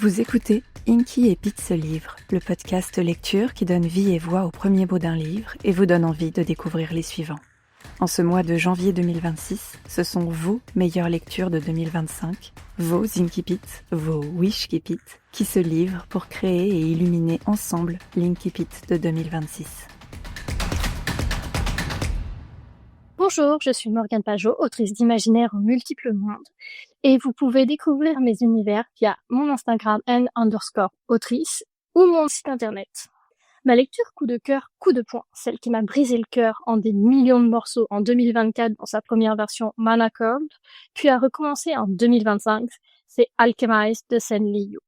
Vous écoutez Inky et Pete se livrent, le podcast lecture qui donne vie et voix aux premiers mots d'un livre et vous donne envie de découvrir les suivants. En ce mois de janvier 2026, ce sont vos meilleures lectures de 2025, vos Inky Pete, vos Wishky Pete, qui se livrent pour créer et illuminer ensemble l'Inky Pete de 2026. Bonjour, je suis Morgane Pajot, autrice d'imaginaire aux multiples mondes, et vous pouvez découvrir mes univers via mon Instagram _autrice ou mon site internet. Ma lecture coup de cœur, coup de poing, celle qui m'a brisé le cœur en des millions de morceaux en 2024 dans sa première version Mana Curled, puis a recommencé en 2025, c'est Alchemize de Sen Liu.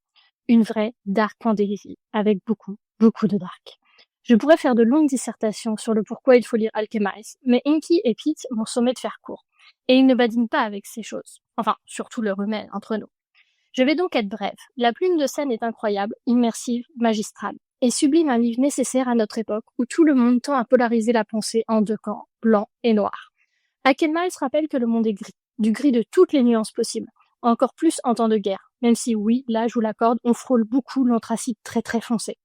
Une vraie dark fantasy, avec beaucoup de dark. Je pourrais faire de longues dissertations sur le pourquoi il faut lire Alchemize, mais Inky et Pete m'ont sommé de faire court. Et ils ne badinent pas avec ces choses. Enfin, surtout le remède entre nous. Je vais donc être brève. La plume de Sen est incroyable, immersive, magistrale, et sublime un livre nécessaire à notre époque où tout le monde tend à polariser la pensée en deux camps, blanc et noir. Alchemize rappelle que le monde est gris, du gris de toutes les nuances possibles, encore plus en temps de guerre, même si oui, là je vous l'accorde, on frôle beaucoup l'anthracite très foncé.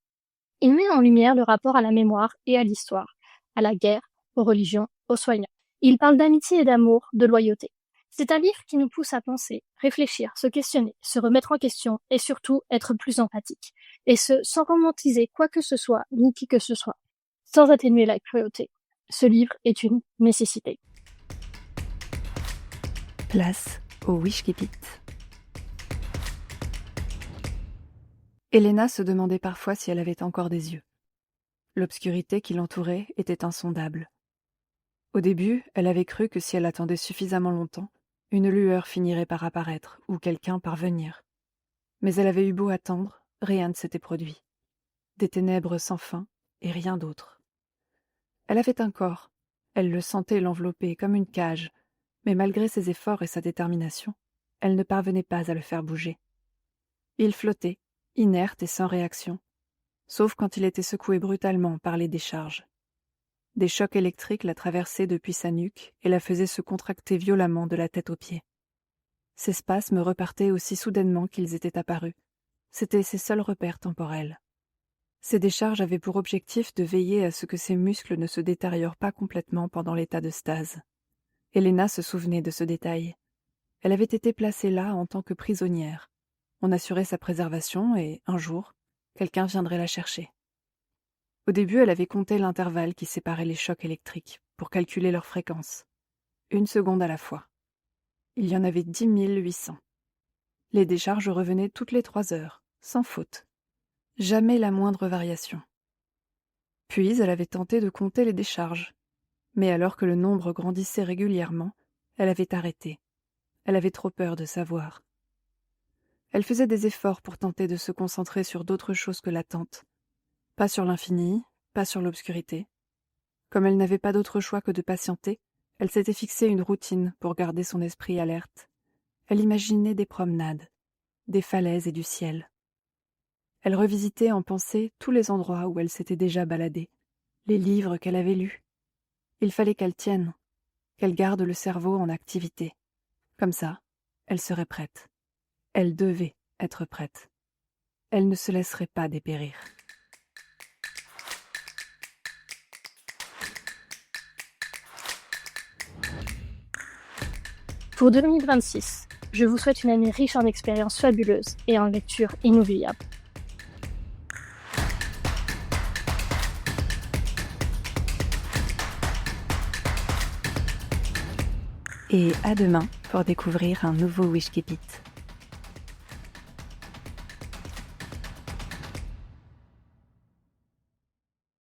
Il met en lumière le rapport à la mémoire et à l'histoire, à la guerre, aux religions, aux soignants. Il parle d'amitié et d'amour, de loyauté. C'est un livre qui nous pousse à penser, réfléchir, se questionner, se remettre en question et surtout être plus empathique. Et ce, sans romantiser quoi que ce soit, ni qui que ce soit, sans atténuer la cruauté. Ce livre est une nécessité. Place au Wishky Pete. Elena se demandait parfois si elle avait encore des yeux. L'obscurité qui l'entourait était insondable. Au début, elle avait cru que si elle attendait suffisamment longtemps, une lueur finirait par apparaître ou quelqu'un par venir. Mais elle avait eu beau attendre, rien ne s'était produit. Des ténèbres sans fin et rien d'autre. Elle avait un corps, elle le sentait l'envelopper comme une cage, mais malgré ses efforts et sa détermination, elle ne parvenait pas à le faire bouger. Il flottait, inerte et sans réaction, sauf quand il était secoué brutalement par les décharges. Des chocs électriques la traversaient depuis sa nuque et la faisaient se contracter violemment de la tête aux pieds. Ces spasmes repartaient aussi soudainement qu'ils étaient apparus. C'étaient ses seuls repères temporels. Ces décharges avaient pour objectif de veiller à ce que ses muscles ne se détériorent pas complètement pendant l'état de stase. Elena se souvenait de ce détail. Elle avait été placée là en tant que prisonnière. On assurait sa préservation et, un jour, quelqu'un viendrait la chercher. Au début, elle avait compté l'intervalle qui séparait les chocs électriques pour calculer leur fréquence. 1 seconde à la fois. Il y en avait 10 800. Les décharges revenaient toutes les 3 heures, sans faute. Jamais la moindre variation. Puis, elle avait tenté de compter les décharges. Mais alors que le nombre grandissait régulièrement, elle avait arrêté. Elle avait trop peur de savoir. Elle faisait des efforts pour tenter de se concentrer sur d'autres choses que l'attente. Pas sur l'infini, pas sur l'obscurité. Comme elle n'avait pas d'autre choix que de patienter, elle s'était fixé une routine pour garder son esprit alerte. Elle imaginait des promenades, des falaises et du ciel. Elle revisitait en pensée tous les endroits où elle s'était déjà baladée, les livres qu'elle avait lus. Il fallait qu'elle tienne, qu'elle garde le cerveau en activité. Comme ça, elle serait prête. Elle devait être prête. Elle ne se laisserait pas dépérir. Pour 2026, je vous souhaite une année riche en expériences fabuleuses et en lectures inoubliables. Et à demain pour découvrir un nouveau Wishky Pete.